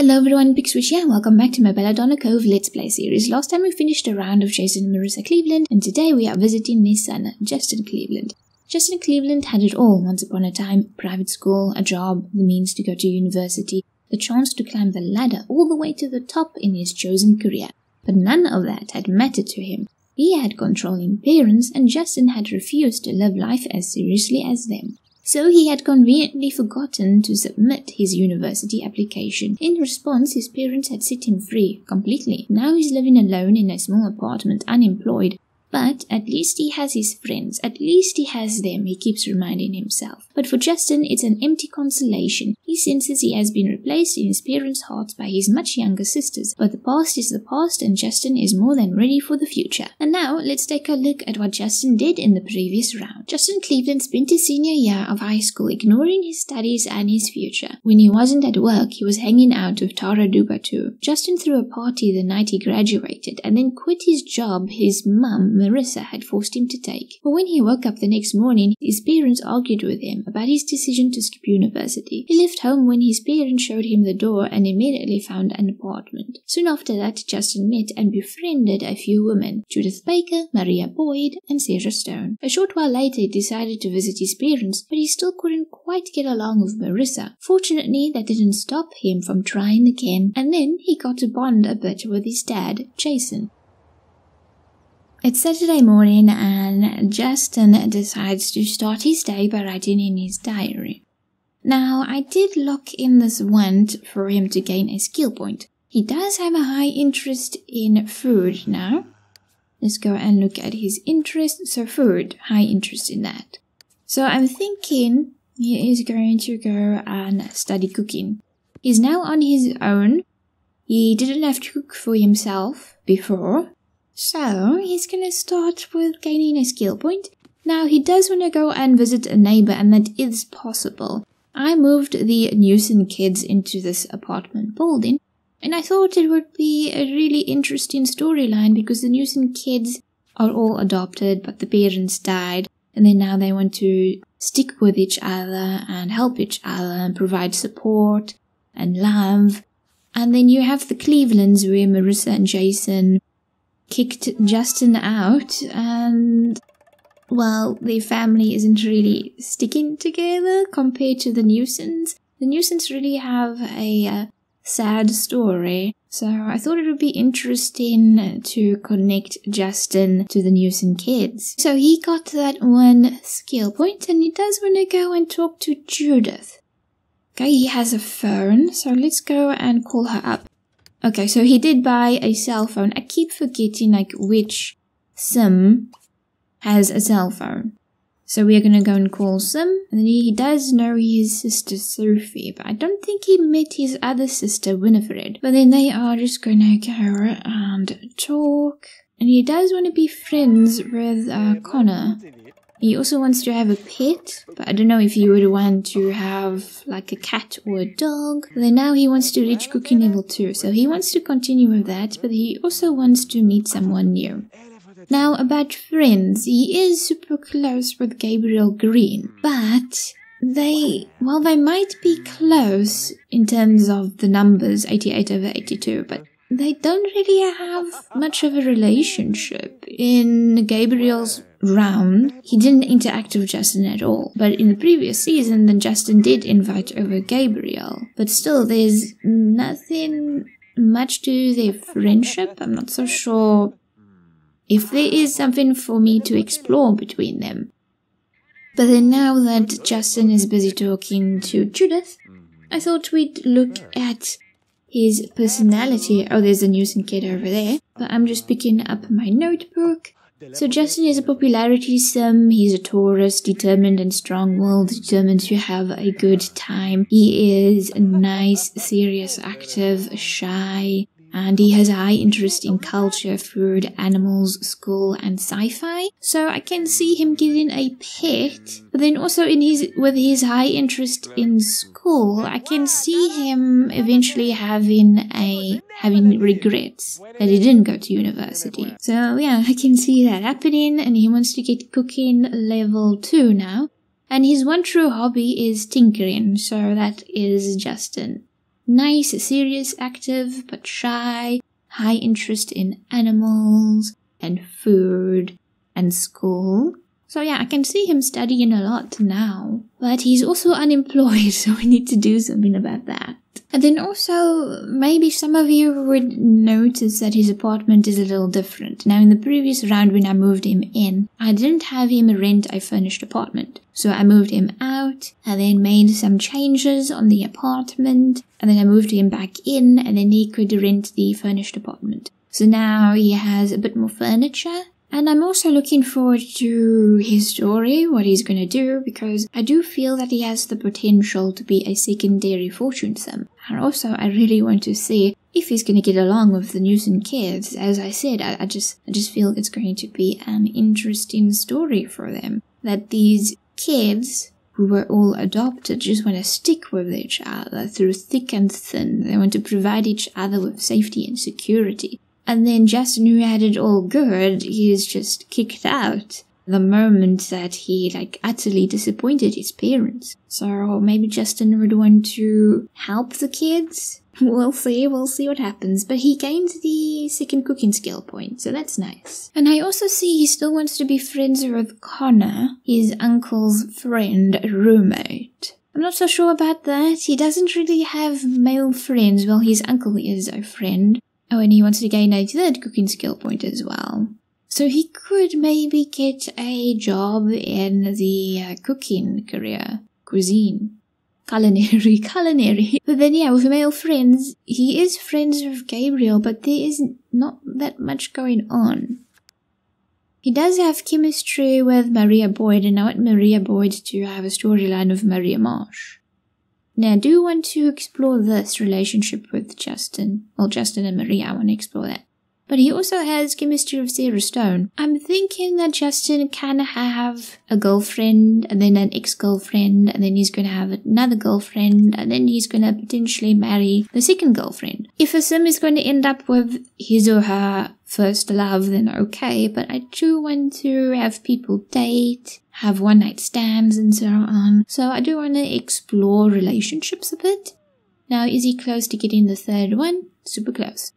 Hello everyone, pixelwitch here, welcome back to my Belladonna Cove Let's Play series. Last time we finished a round of Jason and Marissa Cleveland, and today we are visiting their son, Justin Cleveland. Justin Cleveland had it all once upon a time: private school, a job, the means to go to university, the chance to climb the ladder all the way to the top in his chosen career. But none of that had mattered to him. He had controlling parents, and Justin had refused to live life as seriously as them. So he had conveniently forgotten to submit his university application. In response, his parents had set him free completely. Now he's living alone in a small apartment, unemployed. But at least he has his friends, at least he has them, he keeps reminding himself. But for Justin, it's an empty consolation. He senses he has been replaced in his parents' hearts by his much younger sisters. But the past is the past, and Justin is more than ready for the future. And now, let's take a look at what Justin did in the previous round. Justin Cleveland spent his senior year of high school ignoring his studies and his future. When he wasn't at work, he was hanging out with Tara DeBateau. Justin threw a party the night he graduated, and then quit his job his mum, Marissa, had forced him to take. But when he woke up the next morning, his parents argued with him about his decision to skip university. He left home when his parents showed him the door and immediately found an apartment. Soon after that, Justin met and befriended a few women: Judith Baker, Maria Boyd, and Sarah Stone. A short while later, he decided to visit his parents, but he still couldn't quite get along with Marissa. Fortunately, that didn't stop him from trying again, and then he got to bond a bit with his dad, Jason. It's Saturday morning, and Justin decides to start his day by writing in his diary. Now, I did lock in this want for him to gain a skill point. He does have a high interest in food now. Let's go and look at his interest. So food, high interest in that. So I'm thinking he is going to go and study cooking. He's now on his own. He didn't have to cook for himself before. So, he's gonna start with gaining a skill point. Now, he does want to go and visit a neighbor, and that is possible. I moved the Newson kids into this apartment building, and I thought it would be a really interesting storyline because the Newson kids are all adopted, but the parents died, and then now they want to stick with each other and help each other and provide support and love. And then you have the Clevelands, where Marissa and Jason kicked Justin out, and, well, their family isn't really sticking together compared to the Newsons. The Newsons really have a sad story, so I thought it would be interesting to connect Justin to the Newson kids. So he got that one skill point, and he does want to go and talk to Judith. Okay, he has a phone, so let's go and call her up. Okay, so he did buy a cell phone. I keep forgetting which sim has a cell phone. So we are gonna go and call Sim, and then he does know his sister Sophie, but I don't think he met his other sister Winifred. But then they are just gonna go and talk, and he does want to be friends with Connor. He also wants to have a pet, but I don't know if he would want to have a cat or a dog. But then now he wants to reach cooking level 2, so he wants to continue with that, but he also wants to meet someone new. Now, about friends, he is super close with Gabriel Green, but they might be close in terms of the numbers, 88/82, but they don't really have much of a relationship. In Gabriel's round, he didn't interact with Justin at all. But in the previous season, then Justin did invite over Gabriel. But still, there's nothing much to their friendship. I'm not so sure if there is something for me to explore between them. But then now that Justin is busy talking to Judith, I thought we'd look at his personality. Oh, there's a Newson kid over there. But I'm just picking up my notebook. So Justin is a popularity sim. He's a Taurus, determined and strong-willed, determined to have a good time. He is nice, serious, active, shy, and he has a high interest in culture, food, animals, school, and sci-fi. So I can see him getting a pet, but then also with his high interest in school, I can see him eventually having regrets that he didn't go to university. So yeah, I can see that happening, and he wants to get cooking level 2 now. And his one true hobby is tinkering, so that is Justin. Nice, serious, active, but shy, high interest in animals and food and school. So yeah, I can see him studying a lot now. But he's also unemployed, so we need to do something about that. And then also, maybe some of you would notice that his apartment is a little different. Now, in the previous round when I moved him in, I didn't have him rent a furnished apartment. So I moved him out, and then made some changes on the apartment, and then I moved him back in, and then he could rent the furnished apartment. So now he has a bit more furniture. And I'm also looking forward to his story, what he's going to do, because I do feel that he has the potential to be a secondary fortunesome. And also, I really want to see if he's going to get along with the Newson kids. As I said, I just feel it's going to be an interesting story for them. That these kids, who were all adopted, just want to stick with each other through thick and thin. They want to provide each other with safety and security. And then Justin, who had it all good, he is just kicked out the moment that he, utterly disappointed his parents. So maybe Justin would want to help the kids? We'll see what happens. But he gained the second cooking skill point, so that's nice. And I also see he still wants to be friends with Connor, his uncle's friend, roommate. I'm not so sure about that. He doesn't really have male friends. Well, his uncle is a friend. Oh, and he wants to gain a third cooking skill point as well. So he could maybe get a job in the cooking career. Cuisine. Culinary. But then, yeah, with male friends, he is friends with Gabriel, but there is not that much going on. He does have chemistry with Maria Boyd, and I want Maria Boyd to have a storyline of Maria Marsh. Now, I do want to explore this relationship with Justin. Well, Justin and Maria, I want to explore that. But he also has chemistry with Sarah Stone. I'm thinking that Justin can have a girlfriend, and then an ex-girlfriend, and then he's going to have another girlfriend, and then he's going to potentially marry the second girlfriend. If a sim is going to end up with his or her first love, then okay, but I do want to have people date, have one-night stands and so on. So I do want to explore relationships a bit. Now, is he close to getting the third one? Super close.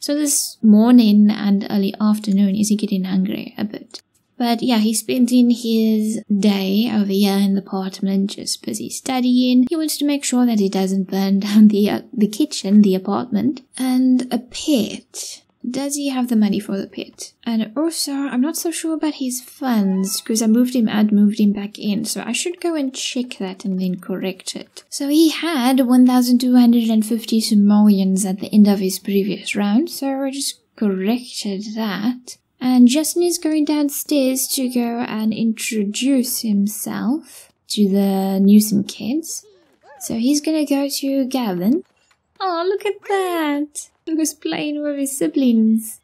So this morning and early afternoon, is he getting hungry a bit? But yeah, he's spending his day over here in the apartment, just busy studying. He wants to make sure that he doesn't burn down the kitchen, the apartment. And a pet. Does he have the money for the pet? And also, I'm not so sure about his funds, because I moved him out, moved him back in, so I should go and check that and then correct it. So he had 1,250 simoleons at the end of his previous round, so I just corrected that. And Justin is going downstairs to go and introduce himself to the Newson kids. So he's gonna go to Gavin. Oh, look at that! He was playing with his siblings.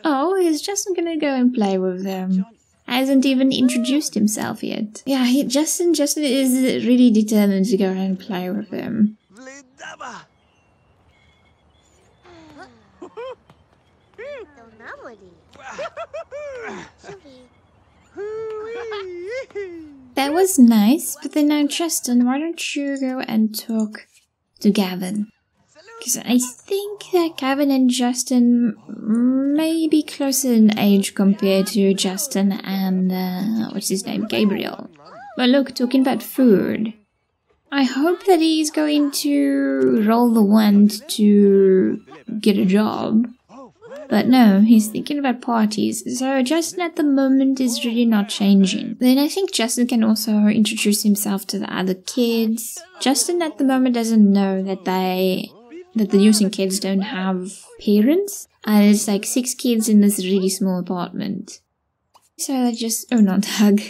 Oh, he's just gonna go and play with them. Hasn't even introduced himself yet. Yeah, Justin is really determined to go and play with them. That was nice, but then now Justin, why don't you go and talk to Gavin? Because I think that Gavin and Justin may be closer in age compared to Justin and, what's his name, Gabriel. But look, talking about food. I hope that he's going to roll the wand to get a job. But no, he's thinking about parties, so Justin at the moment is really not changing. Then I think Justin can also introduce himself to the other kids. Justin at the moment doesn't know that the Newson kids don't have parents. And it's like 6 kids in this really small apartment. So they just, oh not hug.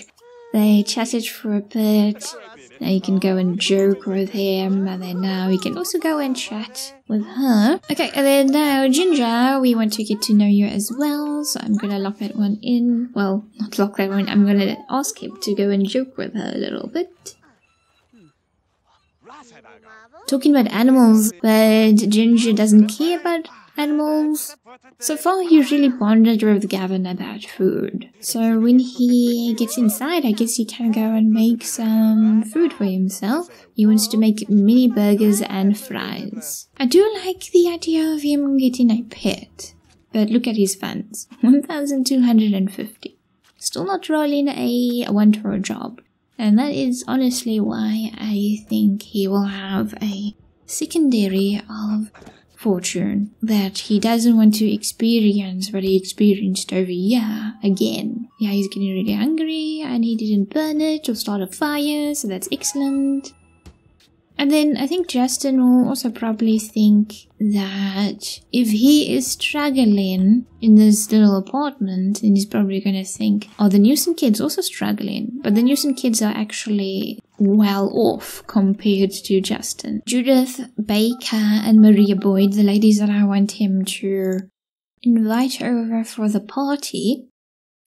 They chatted for a bit. Now you can go and joke with him, and then now we can also go and chat with her. Okay, and then now Ginger, we want to get to know you as well, so I'm gonna lock that one in. Well, not lock that one, I'm gonna ask him to go and joke with her a little bit. Talking about animals, but Ginger doesn't care about animals. So far he really bonded with Gavin about food. So when he gets inside, I guess he can go and make some food for himself. He wants to make mini burgers and fries. I do like the idea of him getting a pet. But look at his funds. 1,250. Still not rolling a one for a job. And that is honestly why I think he will have a secondary of fortune that he doesn't want to experience what he experienced over here again. Yeah, he's getting really hungry and he didn't burn it or start a fire, so that's excellent. And then I think Justin will also probably think that if he is struggling in this little apartment, then he's probably going to think, oh, the Newson kids also struggling. But the Newson kids are actually well off compared to Justin. Judith Baker and Maria Boyd, the ladies that I want him to invite over for the party,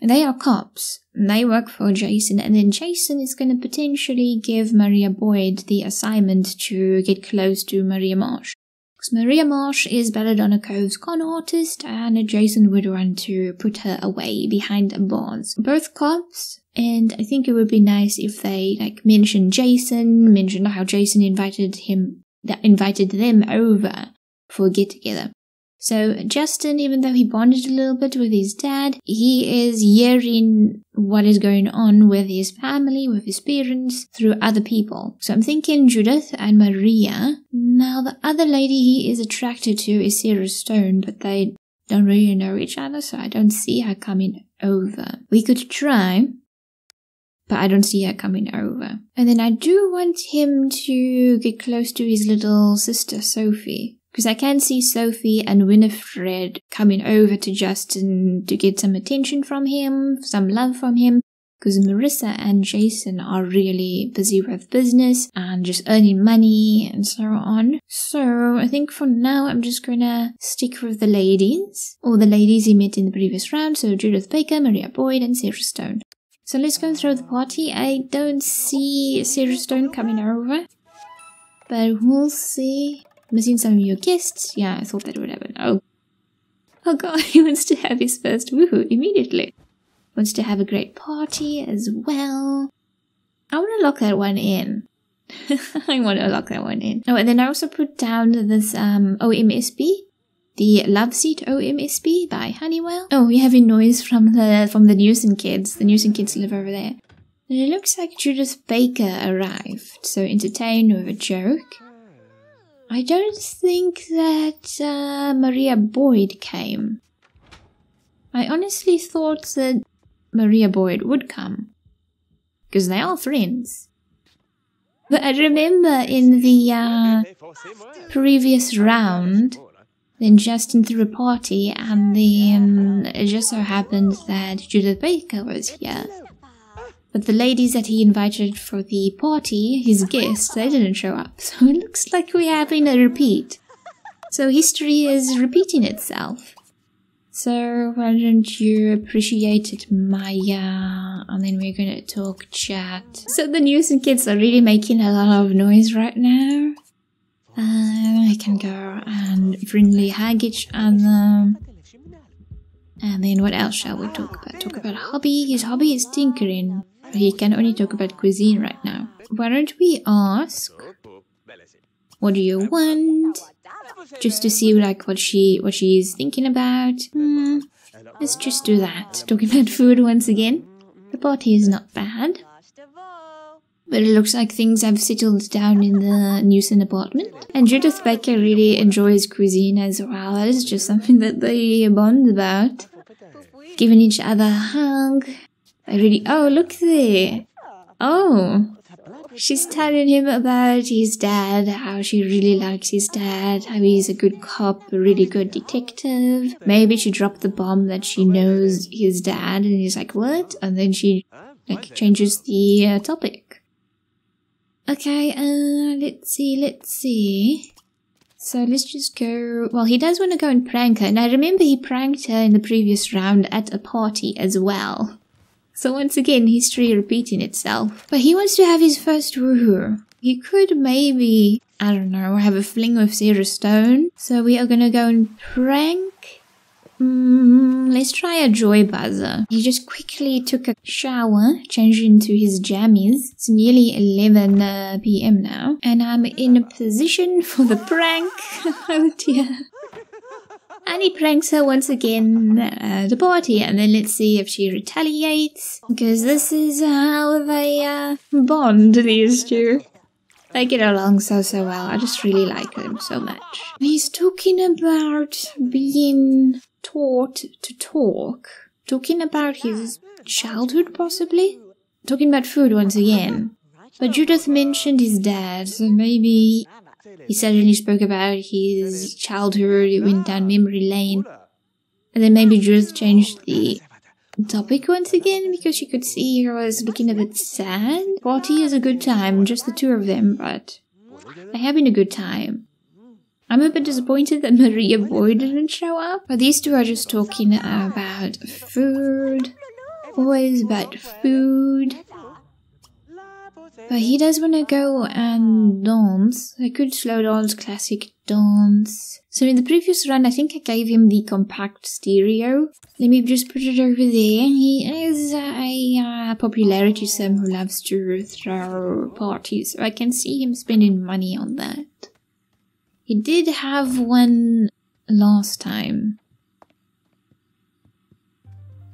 they are cops. They work for Jason, and then Jason is going to potentially give Maria Boyd the assignment to get close to Maria Marsh. Because Maria Marsh is Belladonna Cove's con artist, and Jason would want to put her away behind bars. Both cops, and I think it would be nice if they mention Jason, mention how Jason invited them over for a get-together. So Justin, even though he bonded a little bit with his dad, he is hearing what is going on with his family, with his parents, through other people. So I'm thinking Judith and Maria. Now the other lady he is attracted to is Sarah Stone, but they don't really know each other, so I don't see her coming over. We could try, but I don't see her coming over. And then I do want him to get close to his little sister Sophie. Because I can see Sophie and Winifred coming over to Justin to get some attention from him, some love from him. Because Marissa and Jason are really busy with business and just earning money and so on. So I think for now I'm just gonna stick with the ladies. Or the ladies he met in the previous round. So Judith Baker, Maria Boyd and Sarah Stone. So let's go and throw the party. I don't see Sarah Stone coming over. But we'll see. Missing some of your guests? Yeah, I thought that would happen. Oh god, he wants to have his first woohoo immediately. Wants to have a great party as well. I want to lock that one in. I want to lock that one in. Oh, and then I also put down this OMSB. The Love Seat OMSB by Honeywell. Oh, we're having noise from the Newson kids. The Newson kids live over there. And it looks like Judith Baker arrived. So entertained with a joke. I don't think that Maria Boyd came. I honestly thought that Maria Boyd would come. Because they are friends. But I remember in the previous round, then Justin threw a party and then it just so happened that Judith Baker was here. But the ladies that he invited for the party, his guests, they didn't show up. So it looks like we're having a repeat. So history is repeating itself. So why don't you appreciate it, Maya? And then we're gonna talk chat. So the Newson kids are really making a lot of noise right now. I can go and friendly hug each other. And then what else shall we talk about? Talk about hobby. His hobby is tinkering. He can only talk about cuisine right now. Why don't we ask, what do you want? Just to see what she's thinking about. Let's just do that. Talking about food once again. The party is not bad. But it looks like things have settled down in the Newson apartment. And Judith Baker really enjoys cuisine as well. That is just something that they bond about. Giving each other a hug. Oh, look there. Oh. She's telling him about his dad, how she really likes his dad, how he's a good cop, a really good detective. Maybe she dropped the bomb that she knows his dad, and he's like, what? And then she changes the topic. Okay, let's see. So let's just go. Well, he does want to go and prank her, and I remember he pranked her in the previous round at a party as well. So once again, history repeating itself. But he wants to have his first woohoo. He could maybe I don't know, have a fling with Sarah Stone. So we are gonna go and prank. Let's try a joy buzzer. He just quickly took a shower, changed into his jammies. It's nearly 11 p.m. now, and I'm in a position for the prank. Oh dear. And he pranks her once again at the party, and then let's see if she retaliates, because this is how they bond, these two. They get along so well. I just really like them so much. He's talking about being taught to talk. Talking about his childhood, possibly? Talking about food once again. But Judith mentioned his dad, so maybe he suddenly spoke about his childhood, it went down memory lane. And then maybe Judith changed the topic once again because she could see I was looking a bit sad. Party is a good time, just the two of them, but they're having a good time. I'm a bit disappointed that Maria Boyd didn't show up, but these two are just talking about food. Always about food. But he does want to go and dance. I could slow dance, classic dance. So in the previous run, I think I gave him the compact stereo. Let me just put it over there. He is a popularity sim who loves to throw parties, so I can see him spending money on that. He did have one last time.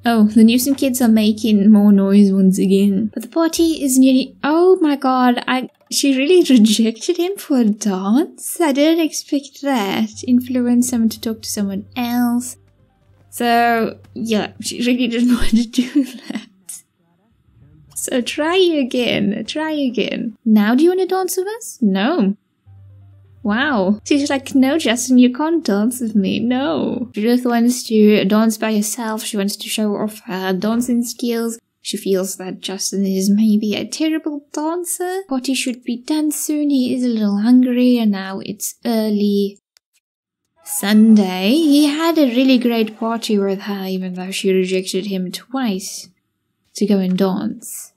Oh, the Newson kids are making more noise once again. But the party is nearly... Oh my god, she really rejected him for a dance? I didn't expect that. Influence someone to talk to someone else. So, yeah, she really didn't want to do that. So try again, try again. Now do you want to dance with us? No. Wow. She's like, no, Justin, you can't dance with me. No. Judith wants to dance by herself. She wants to show off her dancing skills. She feels that Justin is maybe a terrible dancer. Party should be done soon. He is a little hungry, and now it's early Sunday. He had a really great party with her, even though she rejected him twice to go and dance.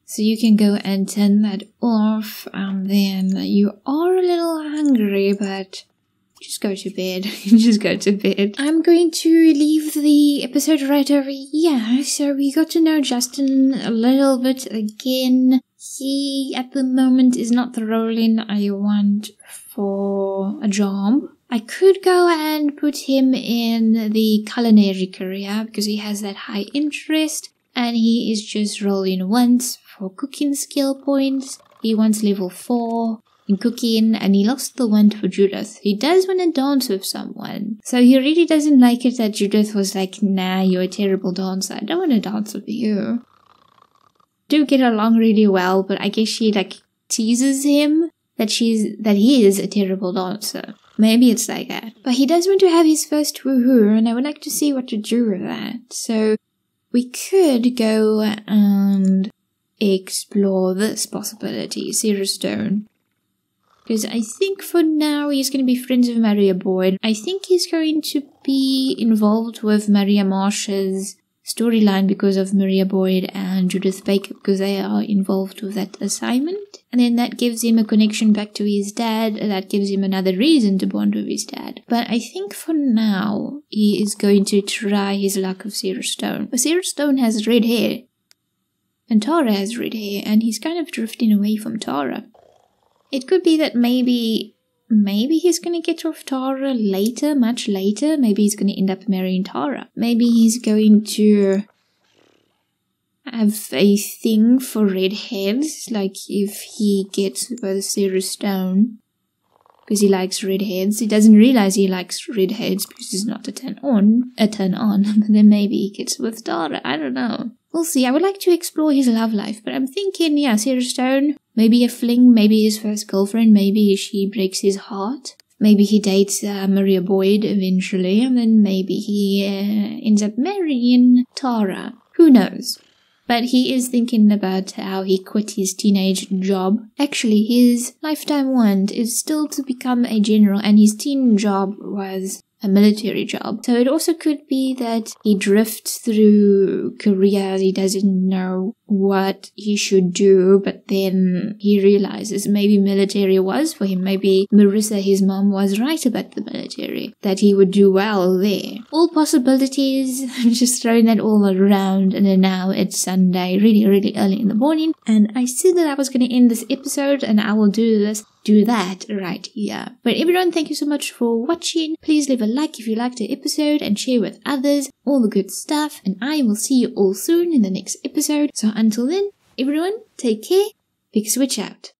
So you can go and turn that off, and then you are a little hungry, but just go to bed. Just go to bed. I'm going to leave the episode right over here. So we got to know Justin a little bit again. He, at the moment, is not the role-in I want for a job. I could go and put him in the culinary career because he has that high interest, and he is just rolling once for cooking skill points. He wants level 4 in cooking, and he lost the one for Judith. He does want to dance with someone, so he really doesn't like it that Judith was like, nah, you're a terrible dancer, I don't want to dance with you. Do get along really well, but I guess she like teases him that he is a terrible dancer. Maybe it's like that. But he does want to have his first woohoo, and I would like to see what to do with that. So we could go and explore this possibility, Sarah Stone. Because I think for now he's going to be friends with Maria Boyd. I think he's going to be involved with Maria Marsh's storyline because of Maria Boyd and Judith Baker, because they are involved with that assignment. And then that gives him a connection back to his dad. That gives him another reason to bond with his dad. But I think for now he is going to try his luck with Sarah Stone. But Sarah Stone has red hair. And Tara has red hair, and he's kind of drifting away from Tara. It could be that maybe he's going to get off Tara later, much later. Maybe he's going to end up marrying Tara. Maybe he's going to have a thing for redheads, like if he gets with Sarah Stone, because he likes redheads. He doesn't realize he likes redheads because he's not a turn on. But then maybe he gets with Tara. I don't know. We'll see. I would like to explore his love life, but I'm thinking, yeah, Sarah Stone, maybe a fling, maybe his first girlfriend, maybe she breaks his heart. Maybe he dates Maria Boyd eventually, and then maybe he ends up marrying Tara. Who knows? But he is thinking about how he quit his teenage job. Actually, his lifetime want is still to become a general, and his teen job was a military job. So it also could be that he drifts through careers, he doesn't know what he should do, but then he realizes maybe military was for him. Maybe Marissa, his mom, was right about the military, that he would do well there. All possibilities. I'm just throwing that all around, and then now it's Sunday, really, really early in the morning, and I said that I was going to end this episode, and I will do that right here. But everyone, thank you so much for watching. Please leave a like if you liked the episode and share with others, all the good stuff, and I will see you all soon in the next episode. So until then, everyone, take care. Pixelwitch out.